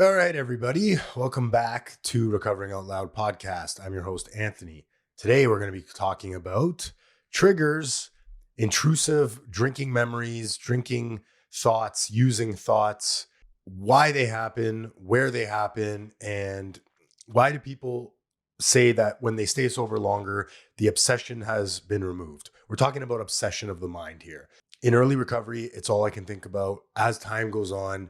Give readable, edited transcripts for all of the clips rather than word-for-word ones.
All right, everybody. Welcome back to Recovering Out Loud podcast. I'm your host, Anthony. Today, we're going to be talking about triggers, intrusive drinking memories, drinking thoughts, using thoughts, why they happen, where they happen, and why do people say that when they stay sober longer, the obsession has been removed. We're talking about obsession of the mind here. In early recovery, it's all I can think about. As time goes on,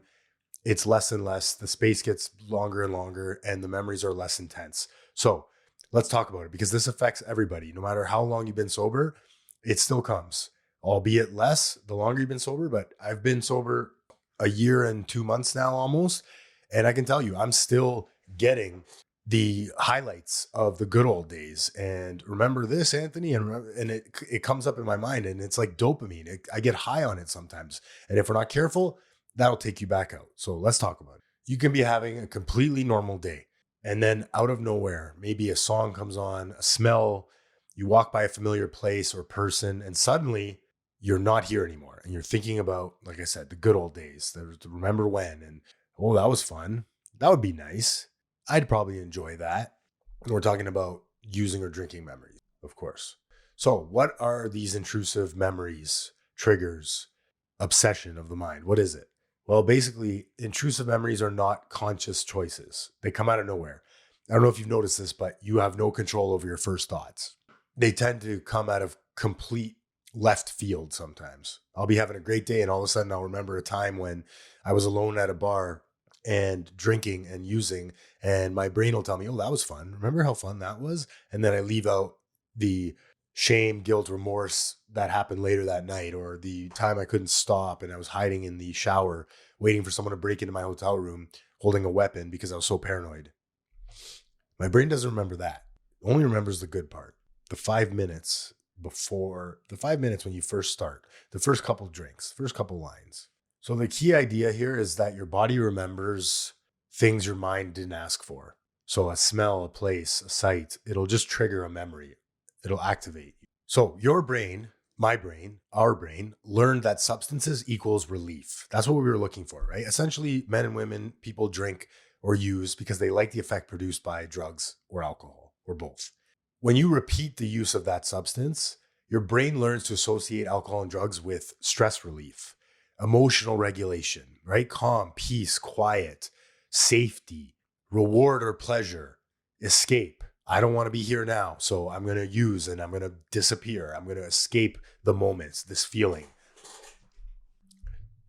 it's less and less. The space gets longer and longer, and the memories are less intense. So let's talk about it because this affects everybody. No matter how long you've been sober, it still comes, albeit less the longer you've been sober. But I've been sober a year and 2 months now almost. And I can tell you, I'm still getting the highlights of the good old days. And remember this, Anthony, and it comes up in my mind, and it's like dopamine. I get high on it sometimes. And if we're not careful, that'll take you back out. So let's talk about it. You can be having a completely normal day, and then out of nowhere, maybe a song comes on, a smell, you walk by a familiar place or person, and suddenly you're not here anymore. And you're thinking about, like I said, the good old days, the remember when, and oh, that was fun. That would be nice. I'd probably enjoy that. And we're talking about using or drinking memories, of course. So what are these intrusive memories, triggers, obsession of the mind? What is it? Well, basically, intrusive memories are not conscious choices. They come out of nowhere. I don't know if you've noticed this, but you have no control over your first thoughts. They tend to come out of complete left field sometimes. I'll be having a great day, and all of a sudden I'll remember a time when I was alone at a bar and drinking and using, and my brain will tell me, oh, that was fun. Remember how fun that was? And then I leave out the shame, guilt, remorse that happened later that night, or the time I couldn't stop and I was hiding in the shower waiting for someone to break into my hotel room holding a weapon because I was so paranoid. My brain doesn't remember that. It only remembers the good part. The 5 minutes before, the 5 minutes when you first start, the first couple drinks, first couple lines. So the key idea here is that your body remembers things your mind didn't ask for. So a smell, a place, a sight, it'll just trigger a memory. It'll activate you. So your brain, my brain, our brain learned that substances equals relief. That's what we were looking for, right? Essentially, men and women, people drink or use because they like the effect produced by drugs or alcohol or both. When you repeat the use of that substance, your brain learns to associate alcohol and drugs with stress relief, emotional regulation, right? Calm, peace, quiet, safety, reward or pleasure, escape. I don't want to be here now, so I'm going to use and I'm going to disappear. I'm going to escape the moments, this feeling,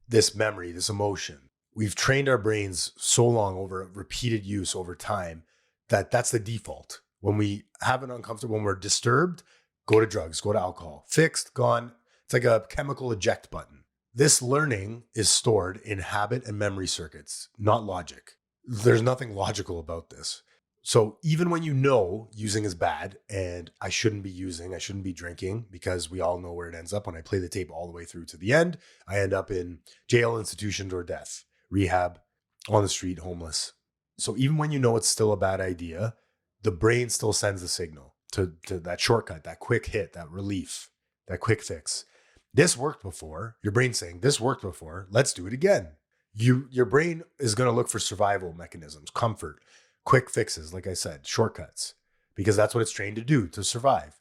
this memory, this emotion. We've trained our brains so long over repeated use over time that that's the default. When we have an uncomfortable, when we're disturbed, go to drugs, go to alcohol. Fixed, gone. It's like a chemical eject button. This learning is stored in habit and memory circuits, not logic. There's nothing logical about this. So even when you know using is bad and I shouldn't be using, I shouldn't be drinking, because we all know where it ends up. When I play the tape all the way through to the end, I end up in jail, institutions, or death, rehab, on the street, homeless. So even when you know it's still a bad idea, the brain still sends the signal to that shortcut, that quick hit, that relief, that quick fix. This worked before. Your brain's saying, this worked before. Let's do it again. Your brain is going to look for survival mechanisms, comfort, quick fixes, like I said, shortcuts, because that's what it's trained to do, to survive.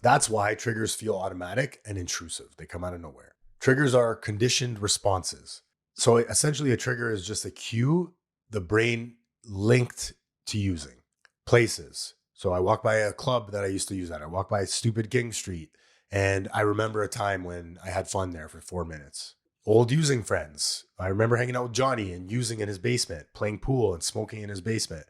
That's why triggers feel automatic and intrusive. They come out of nowhere. Triggers are conditioned responses. So essentially a trigger is just a cue the brain linked to using. Places. So I walk by a club that I used to use at. I walk by stupid King Street, and I remember a time when I had fun there for 4 minutes. Old using friends. I remember hanging out with Johnny and using in his basement, playing pool and smoking in his basement.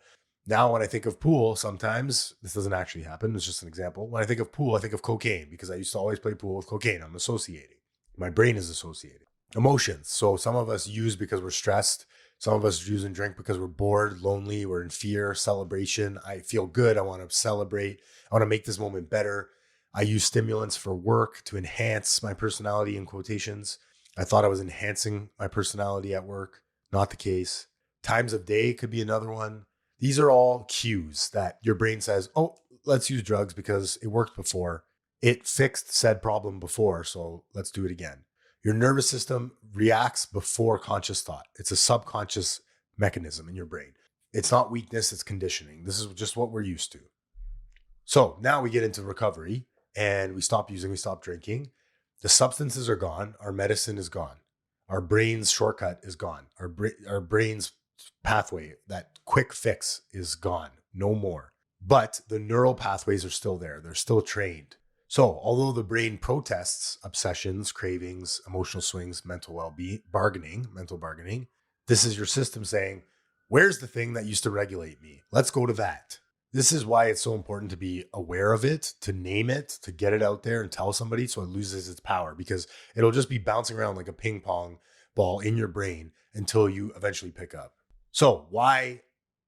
Now, when I think of pool, sometimes, this doesn't actually happen, it's just an example. When I think of pool, I think of cocaine because I used to always play pool with cocaine. I'm associating. My brain is associating. Emotions. So some of us use because we're stressed. Some of us use and drink because we're bored, lonely, we're in fear, celebration. I feel good. I want to celebrate. I want to make this moment better. I use stimulants for work to enhance my personality, in quotations. I thought I was enhancing my personality at work. Not the case. Times of day could be another one. These are all cues that your brain says, oh, let's use drugs because it worked before. It fixed said problem before, so let's do it again. Your nervous system reacts before conscious thought. It's a subconscious mechanism in your brain. It's not weakness, it's conditioning. This is just what we're used to. So now we get into recovery and we stop using, we stop drinking. The substances are gone. Our medicine is gone. Our brain's shortcut is gone. Our brain's pathway, that quick fix is gone. No more. But the neural pathways are still there. They're still trained. So although the brain protests obsessions, cravings, emotional swings, mental well-being, mental bargaining, this is your system saying, where's the thing that used to regulate me? Let's go to that. This is why it's so important to be aware of it, to name it, to get it out there and tell somebody so it loses its power, because it'll just be bouncing around like a ping pong ball in your brain until you eventually pick up. So why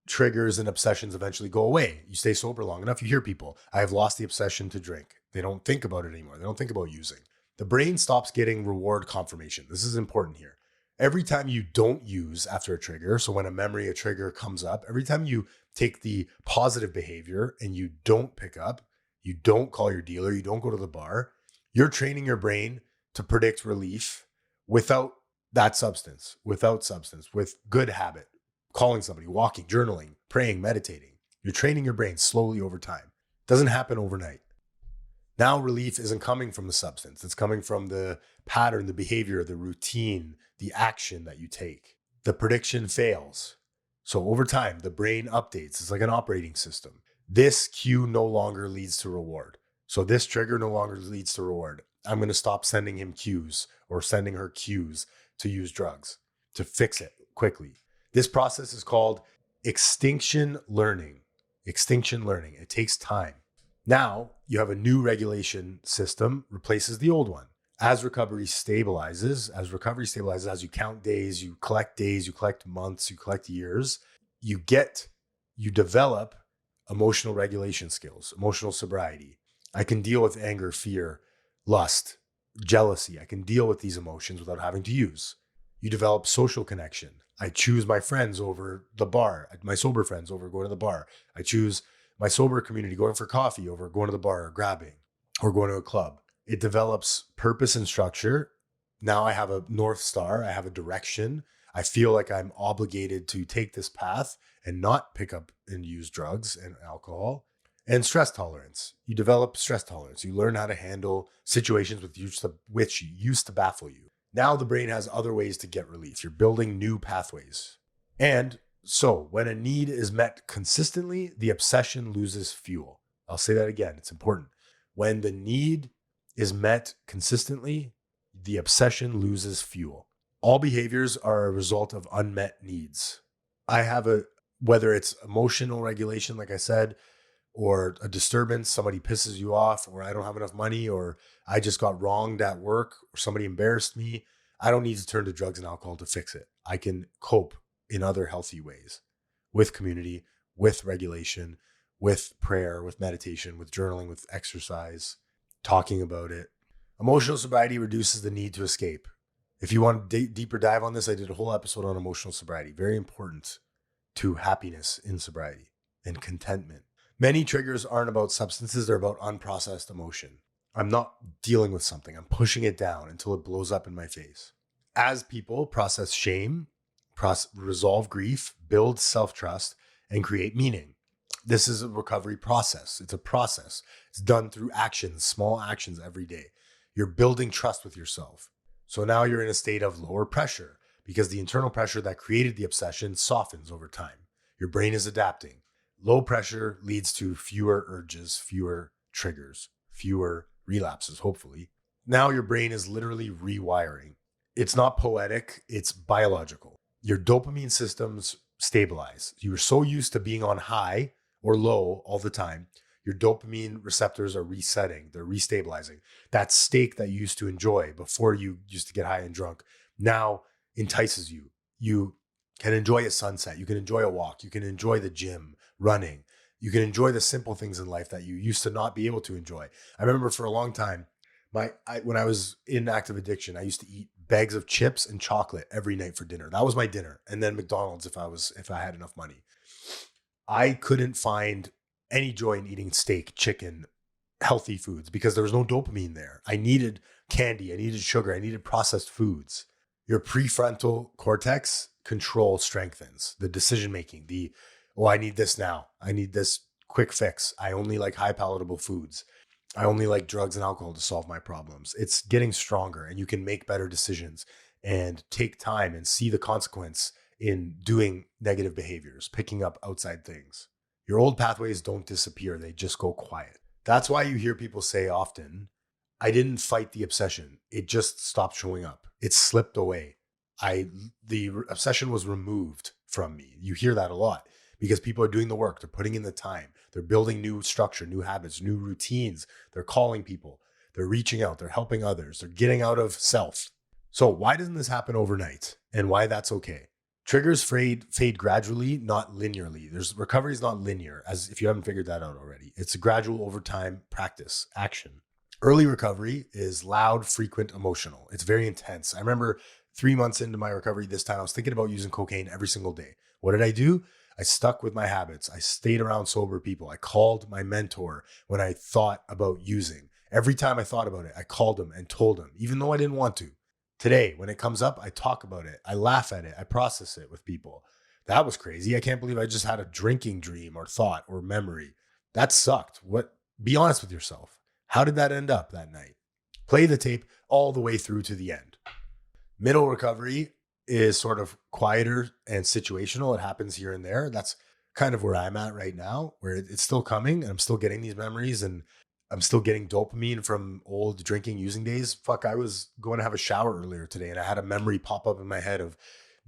triggers and obsessions eventually go away? You stay sober long enough, you hear people, I have lost the obsession to drink. They don't think about it anymore. They don't think about using. The brain stops getting reward confirmation. This is important here. Every time you don't use after a trigger, so when a trigger comes up, every time you take the positive behavior and you don't pick up, you don't call your dealer, you don't go to the bar, you're training your brain to predict relief without that substance, with good habit, calling somebody, walking, journaling, praying, meditating. You're training your brain slowly over time. It doesn't happen overnight. Now relief isn't coming from the substance. It's coming from the pattern, the behavior, the routine, the action that you take. The prediction fails. So over time, the brain updates. It's like an operating system. This cue no longer leads to reward. So this trigger no longer leads to reward. I'm going to stop sending him cues or sending her cues to use drugs, to fix it quickly. This process is called extinction learning. Extinction learning. It takes time. Now you have a new regulation system replaces the old one. As recovery stabilizes, as you count days, you collect months, you collect years, you develop emotional regulation skills, emotional sobriety. I can deal with anger, fear, lust, jealousy. I can deal with these emotions without having to use. You develop social connection. I choose my friends over the bar, my sober friends over going to the bar. I choose my sober community going for coffee over going to the bar or grabbing or going to a club. It develops purpose and structure. Now I have a North Star. I have a direction. I feel like I'm obligated to take this path and not pick up and use drugs and alcohol. And stress tolerance. You develop stress tolerance. You learn how to handle situations which used to baffle you. Now the brain has other ways to get relief. You're building new pathways. And so when a need is met consistently, the obsession loses fuel. I'll say that again. It's important. When the need is met consistently, the obsession loses fuel. All behaviors are a result of unmet needs. Whether it's emotional regulation, like I said, or a disturbance, somebody pisses you off, or I don't have enough money, or I just got wronged at work, or somebody embarrassed me. I don't need to turn to drugs and alcohol to fix it. I can cope in other healthy ways with community, with regulation, with prayer, with meditation, with journaling, with exercise, talking about it. Emotional sobriety reduces the need to escape. If you want a deeper dive on this, I did a whole episode on emotional sobriety. Very important to happiness in sobriety and contentment. Many triggers aren't about substances, they're about unprocessed emotion. I'm not dealing with something, I'm pushing it down until it blows up in my face. As people process shame, resolve grief, build self-trust, and create meaning. This is a recovery process. It's a process. It's done through actions, small actions every day. You're building trust with yourself. So now you're in a state of lower pressure because the internal pressure that created the obsession softens over time. Your brain is adapting. Low pressure leads to fewer urges, fewer triggers, fewer relapses, hopefully. Now your brain is literally rewiring. It's not poetic, it's biological. Your dopamine systems stabilize. You were so used to being on high or low all the time. Your dopamine receptors are resetting, they're restabilizing. That steak that you used to enjoy before you used to get high and drunk now entices you. You can enjoy a sunset, you can enjoy a walk, you can enjoy the gym, running. You can enjoy the simple things in life that you used to not be able to enjoy. I remember for a long time, when I was in active addiction, I used to eat bags of chips and chocolate every night for dinner. That was my dinner. And then McDonald's if I had enough money. I couldn't find any joy in eating steak, chicken, healthy foods because there was no dopamine there. I needed candy, I needed sugar, I needed processed foods. Your prefrontal cortex control strengthens. The decision making, oh, I need this now. I need this quick fix. I only like high palatable foods. I only like drugs and alcohol to solve my problems. It's getting stronger, and you can make better decisions and take time and see the consequence in doing negative behaviors, picking up outside things. Your old pathways don't disappear. They just go quiet. That's why you hear people say often, I didn't fight the obsession. It just stopped showing up. It slipped away. The obsession was removed from me. You hear that a lot because people are doing the work. They're putting in the time. They're building new structure, new habits, new routines. They're calling people. They're reaching out. They're helping others. They're getting out of self. So why doesn't this happen overnight, and why that's okay? Triggers fade gradually, not linearly. Recovery is not linear, as if you haven't figured that out already. It's a gradual over time practice, action. Early recovery is loud, frequent, emotional. It's very intense. I remember 3 months into my recovery this time, I was thinking about using cocaine every single day. What did I do? I stuck with my habits. I stayed around sober people. I called my mentor when I thought about using. Every time I thought about it, I called him and told him, even though I didn't want to. Today, when it comes up, I talk about it. I laugh at it. I process it with people. That was crazy. I can't believe I just had a drinking dream or thought or memory. That sucked. Be honest with yourself. How did that end up that night? Play the tape all the way through to the end. Middle recovery is sort of quieter and situational. It happens here and there. That's kind of where I'm at right now, where it's still coming and I'm still getting these memories and I'm still getting dopamine from old drinking, using days. Fuck, I was going to have a shower earlier today and I had a memory pop up in my head of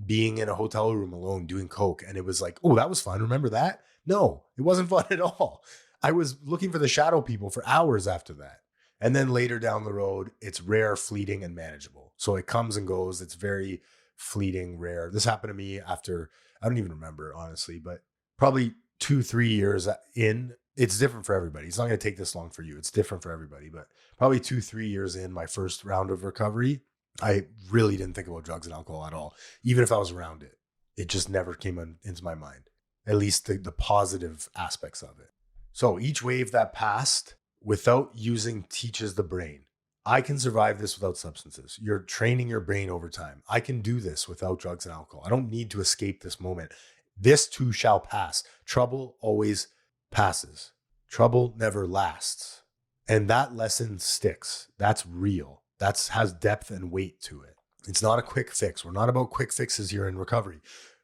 being in a hotel room alone doing coke. And it was like, oh, that was fun. Remember that? No, it wasn't fun at all. I was looking for the shadow people for hours after that. And then later down the road, it's rare, fleeting, and manageable. So it comes and goes. It's very fleeting, rare. This happened to me after, I don't even remember, honestly, but probably 2-3 years in. It's different for everybody. It's not going to take this long for you. It's different for everybody, but probably 2-3 years in my first round of recovery, I really didn't think about drugs and alcohol at all. Even if I was around it, it just never came into my mind, at least the positive aspects of it. So each wave that passed without using teaches the brain. I can survive this without substances. You're training your brain over time. I can do this without drugs and alcohol. I don't need to escape this moment. This too shall pass. Trouble always passes. Trouble never lasts. And that lesson sticks. That's real. That has depth and weight to it. It's not a quick fix. We're not about quick fixes here in recovery.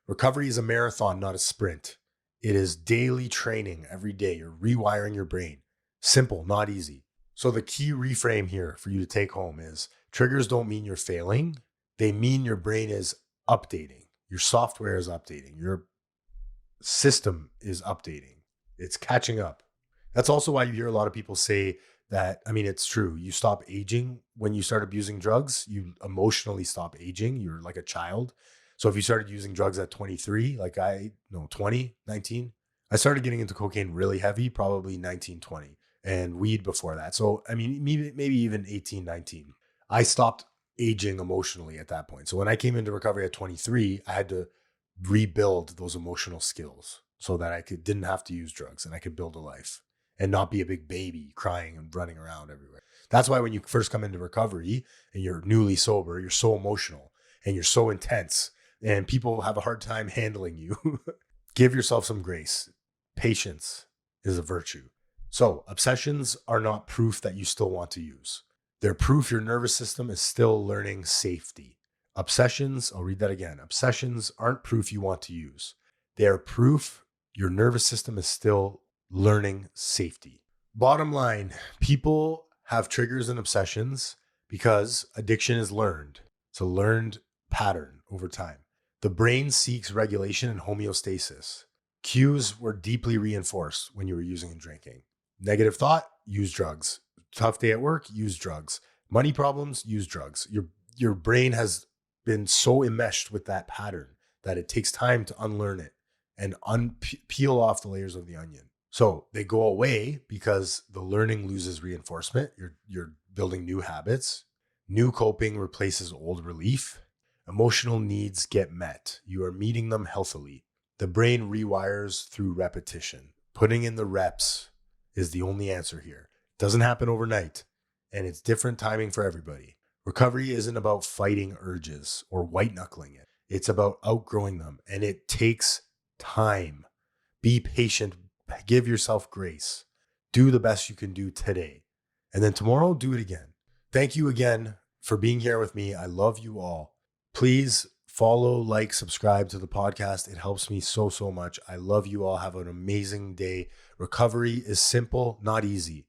Recovery is a marathon, not a sprint. It is daily training every day. You're rewiring your brain. Simple, not easy. So the key reframe here for you to take home is triggers don't mean you're failing. They mean your brain is updating. Your software is updating. Your system is updating. It's catching up. That's also why you hear a lot of people say that, I mean, it's true. You stop aging when you start abusing drugs. You emotionally stop aging. You're like a child. So if you started using drugs at 23, 20, 19, I started getting into cocaine really heavy, probably 19, 20, and weed before that. So, I mean, maybe even 18, 19. I stopped aging emotionally at that point. So when I came into recovery at 23, I had to rebuild those emotional skills so that didn't have to use drugs and I could build a life and not be a big baby crying and running around everywhere. That's why when you first come into recovery and you're newly sober, you're so emotional and you're so intense and people have a hard time handling you. Give yourself some grace. Patience is a virtue. So obsessions are not proof that you still want to use. They're proof your nervous system is still learning safety. Obsessions, I'll read that again. Obsessions aren't proof you want to use. They are proof your nervous system is still learning safety. Bottom line, people have triggers and obsessions because addiction is learned. It's a learned pattern over time. The brain seeks regulation and homeostasis. Cues were deeply reinforced when you were using and drinking. Negative thought, use drugs. Tough day at work, use drugs. Money problems, use drugs. Your brain has been so enmeshed with that pattern that it takes time to unlearn it and peel off the layers of the onion. So they go away because the learning loses reinforcement. You're building new habits. New coping replaces old relief. Emotional needs get met. You are meeting them healthily. The brain rewires through repetition. Putting in the reps is the only answer here. It doesn't happen overnight, and it's different timing for everybody. Recovery isn't about fighting urges or white knuckling it. It's about outgrowing them, and it takes time. Be patient. Give yourself grace. Do the best you can do today. And then tomorrow, do it again. Thank you again for being here with me. I love you all. Please follow, like, subscribe to the podcast. It helps me so, so much. I love you all. Have an amazing day. Recovery is simple, not easy.